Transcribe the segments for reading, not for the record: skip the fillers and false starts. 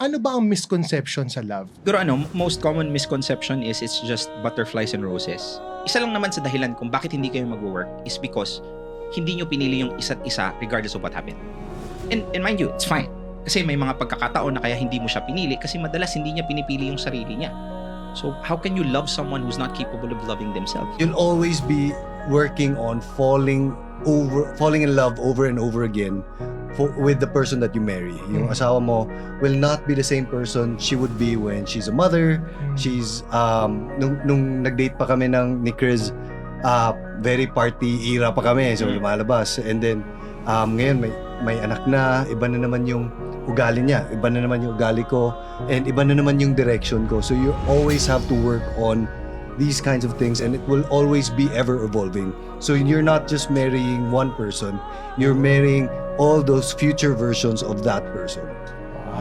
ano ba ang misconception sa love? Pero most common misconception is it's just butterflies and roses. Isa lang naman sa dahilan kung bakit hindi kayo mag-work is because hindi nyo pinili yung isa't isa regardless of what happened. And mind you, it's fine. Kasi may mga pagkakataon na kaya hindi mo siya pinili kasi madalas hindi niya pinipili yung sarili niya. So how can you love someone who's not capable of loving themselves? You'll always be working on falling in love over and over again with the person that you marry. Yung asawa mo will not be the same person she would be when she's a mother. She's nung nag-date pa kami ni Chris, very party era pa kami, so lumalabas. And then ngayon may anak na, iba na naman yung ugali niya, iba na naman yung ugali ko, and iba na naman yung direction ko. So you always have to work on these kinds of things, and it will always be ever evolving. So you're not just marrying one person, you're marrying all those future versions of that person.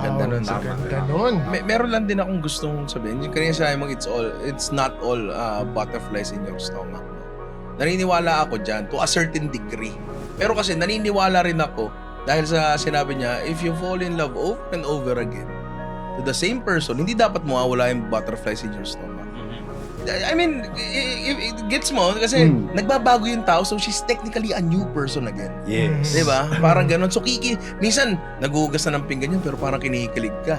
Ganda nun, sa tama. ganda nun. Meron lang din akong gustong sabihin. Yung kanina sabi mo, it's not all butterflies in your stomach. No? Naniniwala ako dyan to a certain degree. Pero kasi naniniwala rin ako dahil sa sinabi niya, if you fall in love over and over again to the same person, hindi dapat mawawala yung butterflies in your stomach. I mean, it gets mo kasi nagbabago yung tao, so she's technically a new person again. Yes. Diba? Parang ganun. So minsan naghuhugas na ng pinggan yan pero parang kinikilig ka.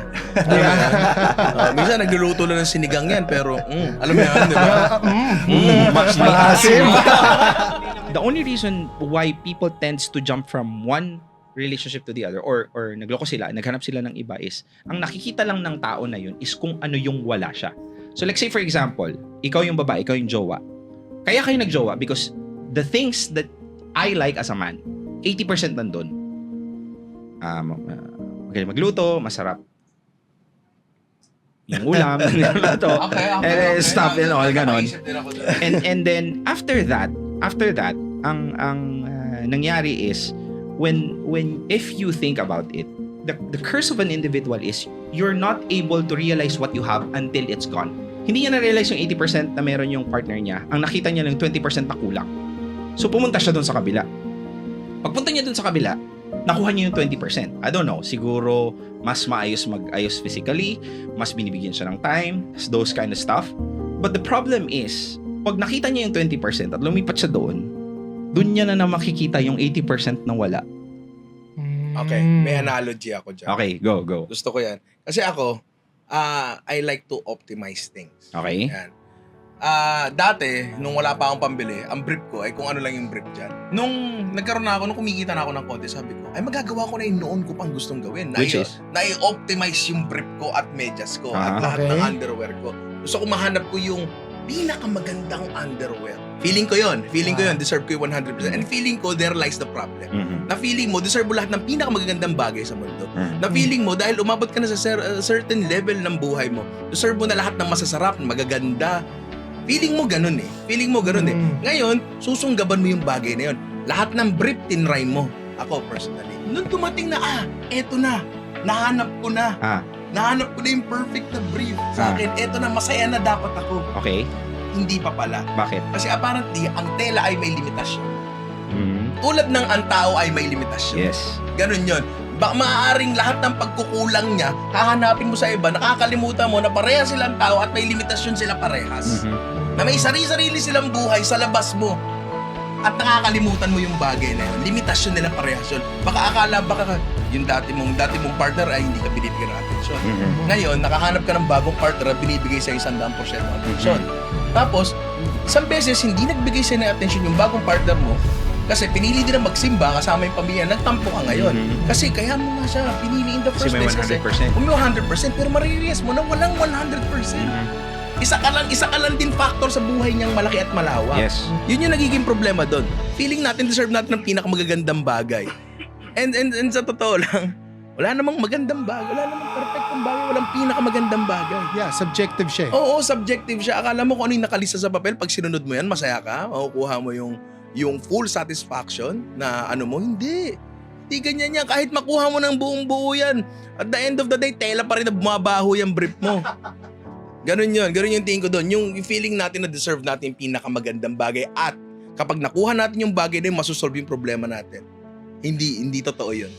Minsan nagluluto lang ng sinigang yan pero alam mo yan, diba? Maasim. The only reason why people tends to jump from one relationship to the other or nagloko sila, naghanap sila ng iba is ang nakikita lang ng tao na yun is kung ano yung wala siya. So like say for example, ikaw yung babae, ikaw yung jowa. Kaya kayo nagjowa because the things that I like as a man, 80% nandun. Magaling magluto, masarap yung ulam, niluluto, Okay. stuff and all, ganon. Naisip din ako doon. And then after that, ang nangyari is when if you think about it, the curse of an individual is you're not able to realize what you have until it's gone. Hindi niya na-realize yung 80% na meron yung partner niya. Ang nakita niya lang 20% na kulang. So pumunta siya doon sa kabila. Pagpunta niya doon sa kabila, nakuha niya yung 20%. I don't know, siguro mas mag-ayos physically, mas binibigyan siya ng time, those kind of stuff. But the problem is, pag nakita niya yung 20% at lumipat siya doon niya na makikita yung 80% na wala. Okay, may analogy ako dyan. Okay, go. Gusto ko yan. Kasi ako, I like to optimize things. Okay. Yan. Dati, nung wala pa akong pambili, ang brief ko ay kung ano lang yung brief dyan. Nung nagkaroon na ako, nung kumikita na ako ng konti, sabi ko, ay magagawa ko na yung noon ko pang gustong gawin. Which is? Na-optimize yung brief ko at medyas ko at lahat ng underwear ko. Gusto ko mahanap ko yung pinakamagandang underwear. Feeling ko yun. Deserve ko yung 100%. And feeling ko, there lies the problem. Na feeling mo, deserve mo lahat ng pinakamagandang bagay sa mundo. Na feeling mo, dahil umabot ka na sa certain level ng buhay mo, deserve mo na lahat ng masasarap, magaganda. Feeling mo ganun eh. Ngayon, susunggaban mo yung bagay na yun. Lahat ng brief tinry mo. Ako personally. Nung dumating na, eto na. Nahanap ko na. Nahanap ko na yung perfect na brief sa akin. Eto na, masaya na dapat ako. Okay. Hindi pa pala. Bakit? Kasi apparently, ang tela ay may limitasyon. Tulad ng ang tao ay may limitasyon. Yes. Ganun yun. Maaaring lahat ng pagkukulang niya, hahanapin mo sa iba, nakakalimutan mo na parehas silang tao at may limitasyon sila parehas. Na may sarili-sarili silang buhay sa labas mo. At nakakalimutan mo yung bagay na yun. Limitasyon nila parehas yun. Baka yung dati mong partner ay hindi ka binibigyan ng atensyon. Ngayon, nakahanap ka ng bagong partner at binibigay sa 100% ng atensyon. Tapos, isang beses hindi nagbigay sa'yo ng atensyon yung bagong partner mo kasi pinili din na magsimba kasama yung pamilya, nagtampo ka ngayon. Kasi kaya mo nga siya pinili in the first place. Kasi may 100%. Kung may 100%, pero marirealize mo na walang 100%. Isa ka lang din factor sa buhay niyang malaki at malawak. Yes. Yun yung nagiging problema doon. Feeling natin deserve natin ng pinakamagagandang bagay. And sa totoo lang, wala namang magandang bagay, wala namang perfectong bagay, walang pinakamagandang bagay. Yeah, subjective siya. Oo, subjective siya. Akala mo kung ano yung nakalista sa papel, pag sinunod mo yan, masaya ka, makukuha mo yung full satisfaction na ano mo, hindi. Hindi ganyan yan. Kahit makuha mo ng buong buo yan, at the end of the day, tela pa rin na bumabaho yung brief mo. Ganun yung tingin ko doon. Yung feeling natin na deserve natin yung pinakamagandang bagay at kapag nakuha natin yung bagay na yun, masusolve yung problema natin. Hindi totoo yun.